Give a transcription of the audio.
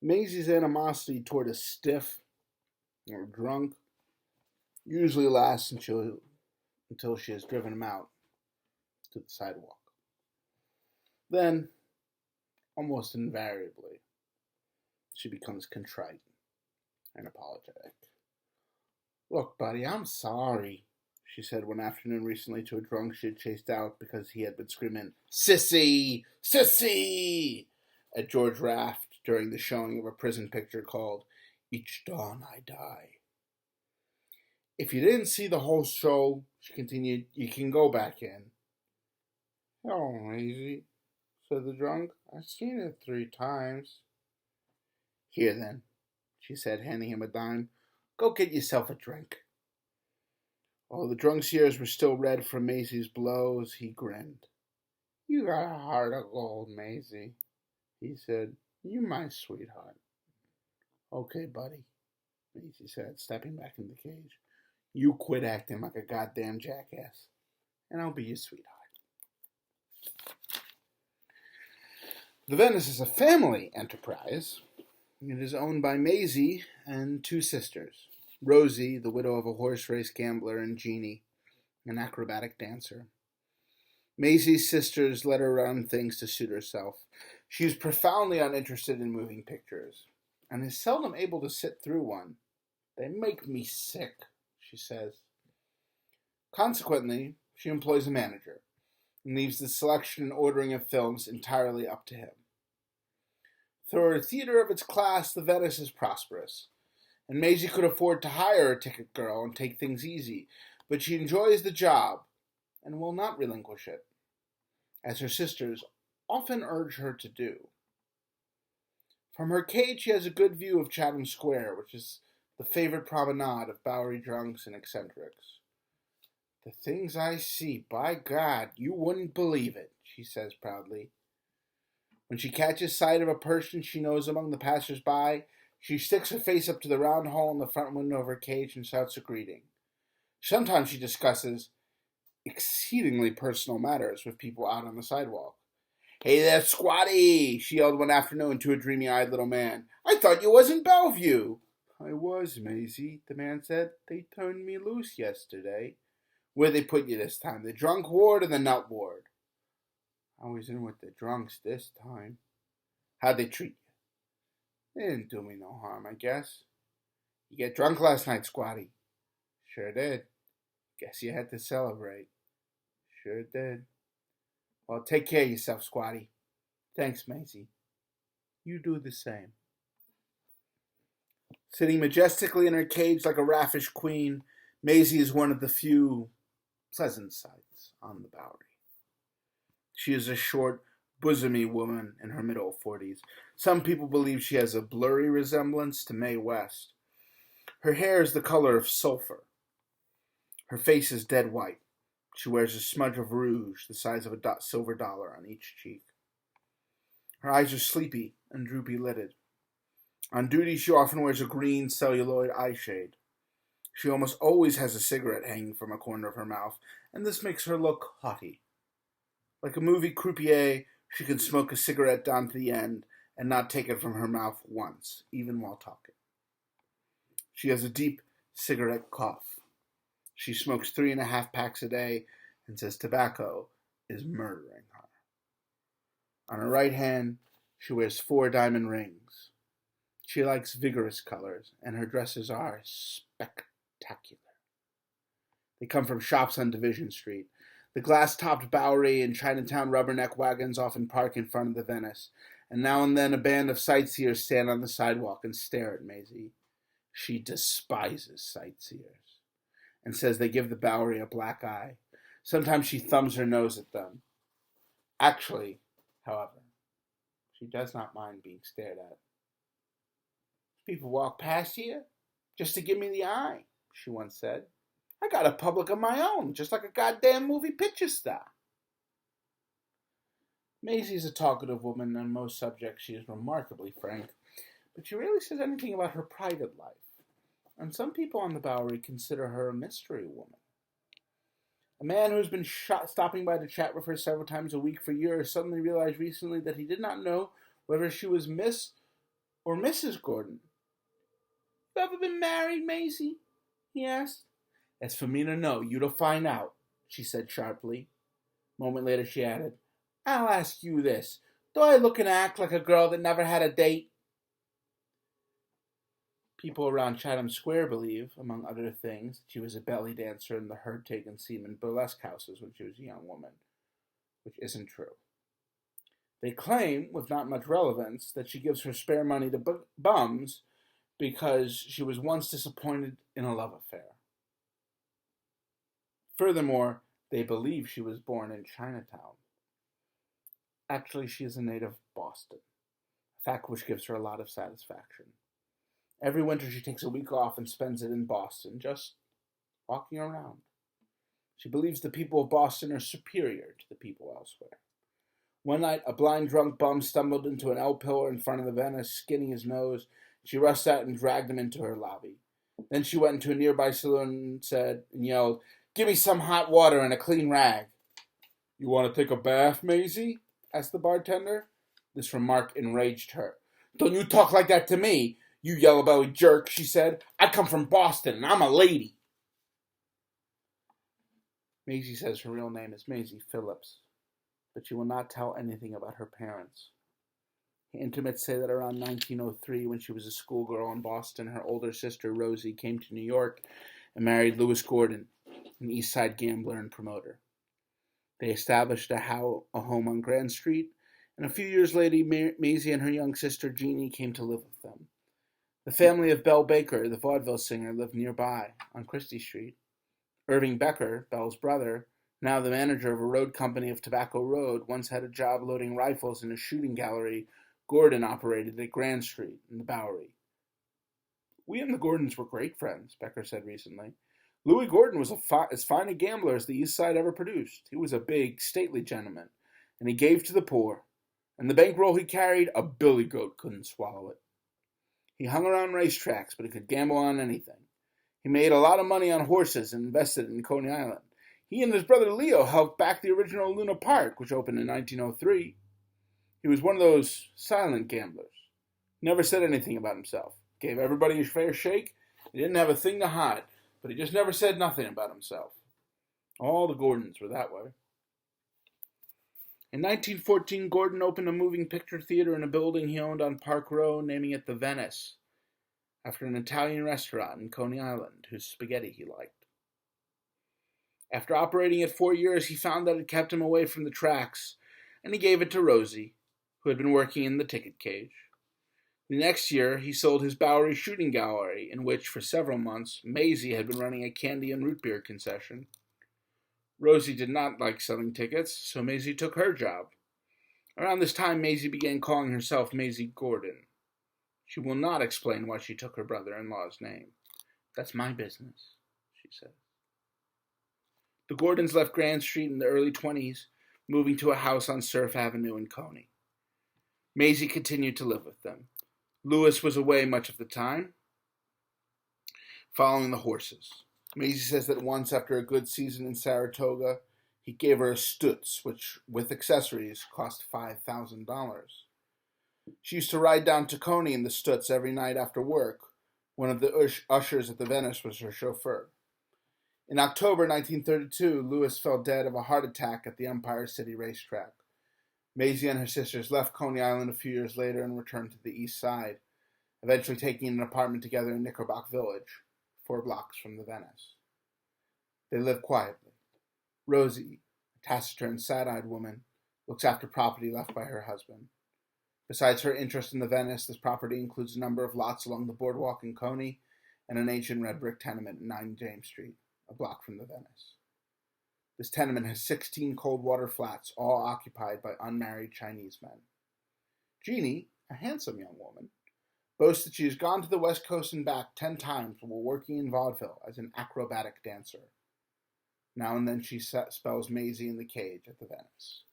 Mazie's animosity toward a stiff or drunk usually lasts until she has driven him out to the sidewalk. Then, almost invariably, she becomes contrite and apologetic. "Look, buddy, I'm sorry," she said one afternoon recently to a drunk she had chased out because he had been screaming, "Sissy! Sissy!" at George Raft during the showing of a prison picture called Each Dawn I Die. "If you didn't see the whole show," she continued, "you can go back in." "Oh, Mazie," said the drunk, "I've seen it 3 times. "Here then," she said, handing him a dime. "Go get yourself a drink." While the drunk's ears were still red from Mazie's blows, he grinned. "You got a heart of gold, Mazie," he said. "You my sweetheart." "Okay, buddy," Mazie said, stepping back in the cage. "You quit acting like a goddamn jackass, and I'll be your sweetheart." The Venice is a family enterprise. It is owned by Mazie and 2 sisters. Rosie, the widow of a horse race gambler, and Jeannie, an acrobatic dancer. Mazie's sisters let her run things to suit herself. She is profoundly uninterested in moving pictures, and is seldom able to sit through one. "They make me sick," she says. Consequently, she employs a manager, and leaves the selection and ordering of films entirely up to him. Through a theater of its class, the Venice is prosperous, and Mazie could afford to hire a ticket girl and take things easy, but she enjoys the job and will not relinquish it, as her sisters often urge her to do. From her cage she has a good view of Chatham Square, which is the favorite promenade of Bowery drunks and eccentrics. "The things I see, by God, you wouldn't believe it," she says proudly. When she catches sight of a person she knows among the passers-by, she sticks her face up to the round hole in the front window of her cage and shouts a greeting. Sometimes she discusses exceedingly personal matters with people out on the sidewalk. "Hey there, squatty!" she yelled one afternoon to a dreamy-eyed little man. "I thought you was in Bellevue." "I was, Mazie," the man said. "They turned me loose yesterday." "Where'd they put you this time, the drunk ward or the nut ward?" "I was in with the drunks this time." "How'd they treat you?" "They didn't do me no harm, I guess." "You get drunk last night, squatty?" "Sure did." "Guess you had to celebrate." "Sure did." "Well, take care of yourself, squatty." "Thanks, Mazie." "You do the same." Sitting majestically in her cage like a raffish queen, Mazie is one of the few pleasant sights on the Bowery. She is a short, bosomy woman in her middle 40s. Some people believe she has a blurry resemblance to Mae West. Her hair is the color of sulfur. Her face is dead white. She wears a smudge of rouge the size of a silver dollar on each cheek. Her eyes are sleepy and droopy-lidded. On duty, she often wears a green celluloid eyeshade. She almost always has a cigarette hanging from a corner of her mouth, and this makes her look haughty. Like a movie croupier, she can smoke a cigarette down to the end and not take it from her mouth once, even while talking. She has a deep cigarette cough. She smokes 3.5 packs a day and says tobacco is murdering her. On her right hand, she wears 4 diamond rings. She likes vigorous colors, and her dresses are spectacular. They come from shops on Division Street. The glass-topped Bowery and Chinatown rubberneck wagons often park in front of the Venice, and now and then a band of sightseers stand on the sidewalk and stare at Mazie. She despises sightseers and says they give the Bowery a black eye. Sometimes she thumbs her nose at them. Actually, however, she does not mind being stared at. "People walk past here just to give me the eye," she once said. "I got a public of my own, just like a goddamn movie picture star." Mazie is a talkative woman. On most subjects she is remarkably frank, but she rarely says anything about her private life, and some people on the Bowery consider her a mystery woman. A man who has been stopping by to chat with her several times a week for years suddenly realized recently that he did not know whether she was Miss or Mrs. Gordon. You ever been married, Mazie? He asked. That's for me to know, you to find out, she said sharply. A moment later she added, I'll ask you this. Do I look and act like a girl that never had a date? People around Chatham Square believe, among other things, that she was a belly dancer in the herd-taken seaman burlesque houses when she was a young woman, which isn't true. They claim, with not much relevance, that she gives her spare money to bums because she was once disappointed in a love affair. Furthermore, they believe she was born in Chinatown. Actually, she is a native of Boston, a fact which gives her a lot of satisfaction. Every winter she takes a week off and spends it in Boston, just walking around. She believes the people of Boston are superior to the people elsewhere. One night, a blind drunk bum stumbled into an L pillar in front of the Venice, skinning his nose. She rushed out and dragged him into her lobby. Then she went into a nearby saloon and yelled, Give me some hot water and a clean rag. You want to take a bath, Mazie? Asked the bartender. This remark enraged her. Don't you talk like that to me, you yellow-bellied jerk, she said. I come from Boston and I'm a lady. Mazie says her real name is Mazie Phillips, but she will not tell anything about her parents. Intimates say that around 1903, when she was a schoolgirl in Boston, her older sister, Rosie, came to New York and married Louis Gordon, an East Side gambler and promoter. They established a home on Grand Street, and a few years later, Mazie and her young sister, Jeannie, came to live with them. The family of Belle Baker, the vaudeville singer, lived nearby, on Christie Street. Irving Becker, Belle's brother, now the manager of a road company of Tobacco Road, once had a job loading rifles in a shooting gallery Gordon operated at Grand Street in the Bowery. We and the Gordons were great friends, Becker said recently. Louis Gordon was as fine a gambler as the East Side ever produced. He was a big, stately gentleman, and he gave to the poor. And the bankroll he carried, a billy goat couldn't swallow it. He hung around racetracks, but he could gamble on anything. He made a lot of money on horses and invested in Coney Island. He and his brother Leo helped back the original Luna Park, which opened in 1903. He was one of those silent gamblers. Never said anything about himself. Gave everybody a fair shake. He didn't have a thing to hide, but he just never said nothing about himself. All the Gordons were that way. In 1914, Gordon opened a moving picture theater in a building he owned on Park Row, naming it the Venice, after an Italian restaurant in Coney Island whose spaghetti he liked. After operating it 4 years, he found that it kept him away from the tracks, and he gave it to Rosie, who had been working in the ticket cage. The next year, he sold his Bowery shooting gallery, in which, for several months, Mazie had been running a candy and root beer concession. Rosie did not like selling tickets, so Mazie took her job. Around this time, Mazie began calling herself Mazie Gordon. She will not explain why she took her brother-in-law's name. That's my business, she said. The Gordons left Grand Street in the early 20s, moving to a house on Surf Avenue in Coney. Mazie continued to live with them. Louis was away much of the time, following the horses. Mazie says that once, after a good season in Saratoga, he gave her a Stutz, which, with accessories, cost $5,000. She used to ride down to Coney in the Stutz every night after work. One of the ushers at the Venice was her chauffeur. In October 1932, Louis fell dead of a heart attack at the Empire City racetrack. Mazie and her sisters left Coney Island a few years later and returned to the East Side, eventually taking an apartment together in Knickerbock Village, 4 blocks from the Venice. They live quietly. Rosie, a taciturn, sad-eyed woman, looks after property left by her husband. Besides her interest in the Venice, this property includes a number of lots along the boardwalk in Coney and an ancient red brick tenement in 9 James Street, a block from the Venice. This tenement has 16 cold water flats, all occupied by unmarried Chinese men. Jeannie, a handsome young woman, boasts that she has gone to the West Coast and back 10 times while working in vaudeville as an acrobatic dancer. Now and then she spells Mazie in the cage at the Venice.